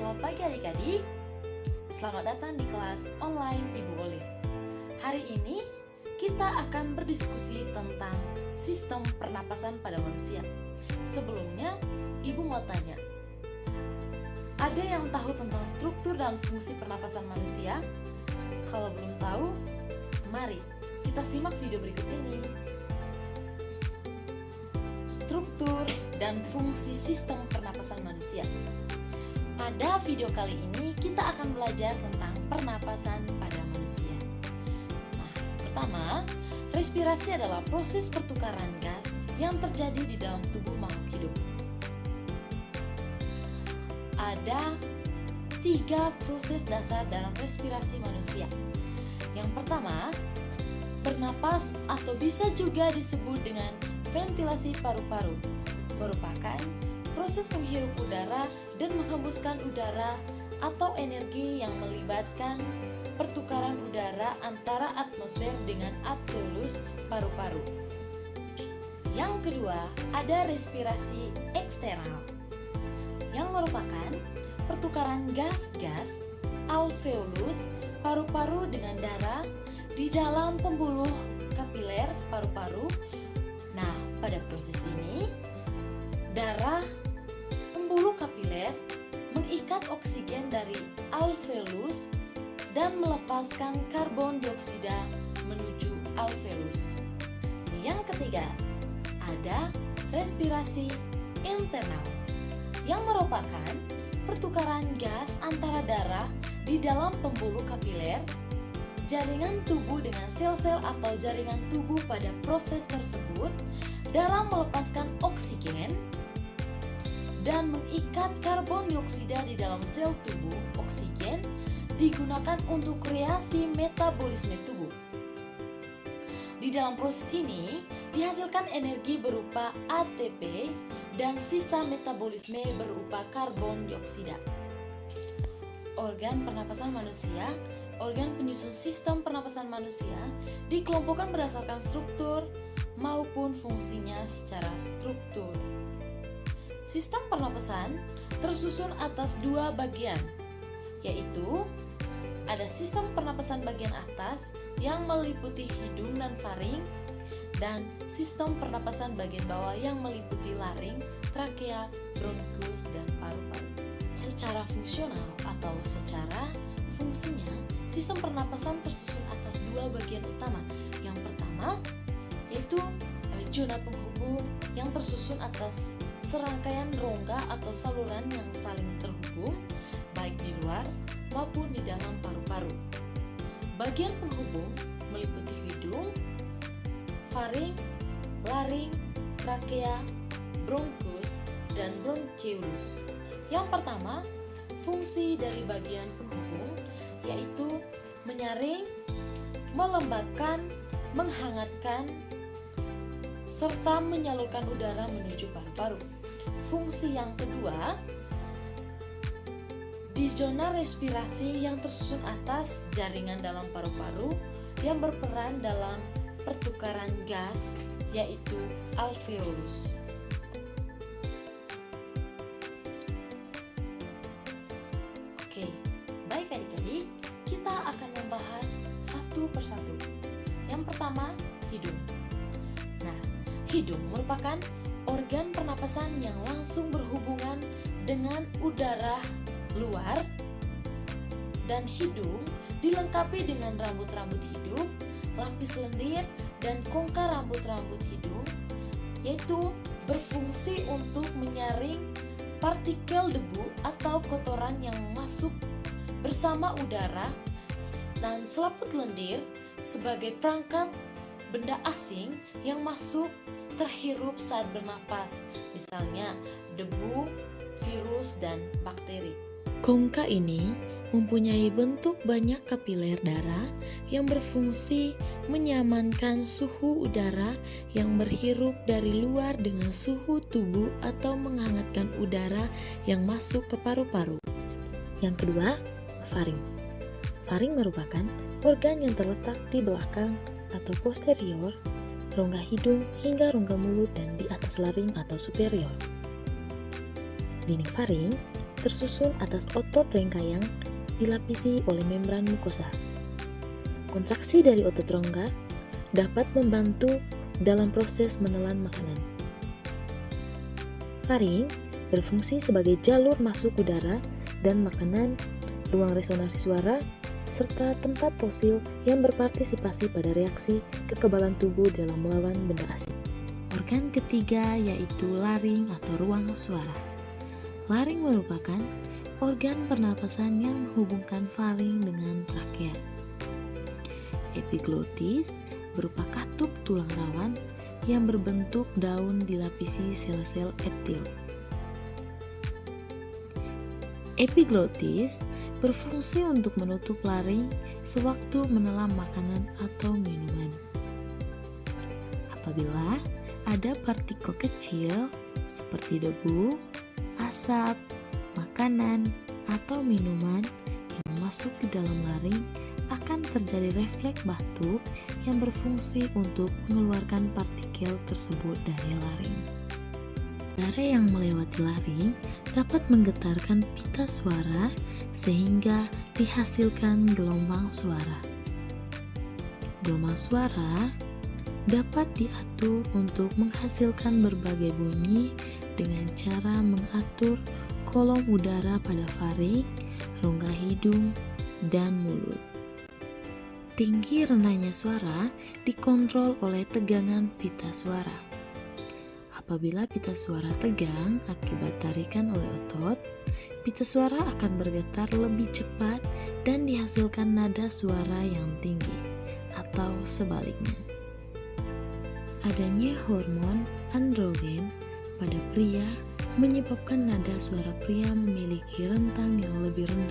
Selamat pagi adik-adik. Selamat datang di kelas online Ibu Olive. Hari ini kita akan berdiskusi tentang sistem pernapasan pada manusia. Sebelumnya, Ibu mau tanya, ada yang tahu tentang struktur dan fungsi pernapasan manusia? Kalau belum tahu, mari kita simak video berikut ini. Struktur dan fungsi sistem pernapasan manusia. Pada video kali ini kita akan belajar tentang pernapasan pada manusia. Nah, pertama, respirasi adalah proses pertukaran gas yang terjadi di dalam tubuh makhluk hidup. Ada 3 proses dasar dalam respirasi manusia. Yang pertama, bernapas atau bisa juga disebut dengan ventilasi paru-paru, merupakan proses menghirup udara dan menghembuskan udara atau energi yang melibatkan pertukaran udara antara atmosfer dengan alveolus paru-paru. Yang kedua, ada respirasi eksternal, yang merupakan pertukaran gas-gas alveolus paru-paru dengan darah di dalam pembuluh kapiler paru-paru. Nah, pada proses ini, darah pembuluh kapiler mengikat oksigen dari alveolus dan melepaskan karbon dioksida menuju alveolus. Yang ketiga, ada respirasi internal, yang merupakan pertukaran gas antara darah di dalam pembuluh kapiler, jaringan tubuh dengan sel-sel atau jaringan tubuh. Pada proses tersebut, darah melepaskan oksigen dan mengikat karbon dioksida di dalam sel tubuh. Oksigen digunakan untuk reaksi metabolisme tubuh. Di dalam proses ini dihasilkan energi berupa ATP dan sisa metabolisme berupa karbon dioksida. Organ pernapasan manusia, organ penyusun sistem pernapasan manusia dikelompokkan berdasarkan struktur maupun fungsinya secara struktur. Sistem pernapasan tersusun atas 2 bagian, yaitu ada sistem pernapasan bagian atas yang meliputi hidung dan faring, dan sistem pernapasan bagian bawah yang meliputi laring, trakea, bronkus, dan paru-paru. Secara fungsional atau secara fungsinya, sistem pernapasan tersusun atas 2 bagian utama. Yang pertama yaitu zona penghubung yang tersusun atas serangkaian rongga atau saluran yang saling terhubung baik di luar maupun di dalam paru-paru. Bagian penghubung meliputi hidung, faring, laring, trakea, bronkus, dan bronkiolus. Yang pertama, fungsi dari bagian penghubung yaitu menyaring, melembabkan, menghangatkan, serta menyalurkan udara menuju paru-paru. Fungsi yang kedua, di zona respirasi yang tersusun atas jaringan dalam paru-paru yang berperan dalam pertukaran gas, yaitu alveolus. Oke, baik adik-adik, kita akan membahas satu persatu. Yang pertama, hidung. Nah, hidung merupakan organ pernapasan yang langsung berhubungan dengan udara luar, dan hidung dilengkapi dengan rambut-rambut hidung, lapis lendir, dan kongka rambut-rambut hidung, yaitu berfungsi untuk menyaring partikel debu atau kotoran yang masuk bersama udara, dan selaput lendir sebagai perangkat benda asing yang masuk terhirup saat bernapas, misalnya debu, virus, dan bakteri. Kongka ini mempunyai bentuk banyak kapiler darah yang berfungsi menyamankan suhu udara yang berhirup dari luar dengan suhu tubuh atau menghangatkan udara yang masuk ke paru-paru. Yang kedua, faring. Faring merupakan organ yang terletak di belakang atau posterior rongga hidung hingga rongga mulut dan di atas laring atau superior. Dinding faring tersusun atas otot rongga yang dilapisi oleh membran mukosa. Kontraksi dari otot rongga dapat membantu dalam proses menelan makanan. Faring berfungsi sebagai jalur masuk udara dan makanan, ruang resonansi suara, serta tempat fosil yang berpartisipasi pada reaksi kekebalan tubuh dalam melawan benda asing. Organ ketiga yaitu laring atau ruang suara. Laring merupakan organ pernapasan yang menghubungkan faring dengan trakea. Epiglotis berupa katup tulang rawan yang berbentuk daun dilapisi sel-sel eptil. Epiglotis berfungsi untuk menutup laring sewaktu menelan makanan atau minuman. Apabila ada partikel kecil seperti debu, asap, makanan, atau minuman yang masuk ke dalam laring, akan terjadi refleks batuk yang berfungsi untuk mengeluarkan partikel tersebut dari laring. Udara yang melewati laring dapat menggetarkan pita suara sehingga dihasilkan gelombang suara. Gelombang suara dapat diatur untuk menghasilkan berbagai bunyi dengan cara mengatur kolom udara pada faring, rongga hidung, dan mulut. Tinggi rendahnya suara dikontrol oleh tegangan pita suara. Apabila pita suara tegang akibat tarikan oleh otot, pita suara akan bergetar lebih cepat dan dihasilkan nada suara yang tinggi, atau sebaliknya. Adanya hormon androgen pada pria menyebabkan nada suara pria memiliki rentang yang lebih rendah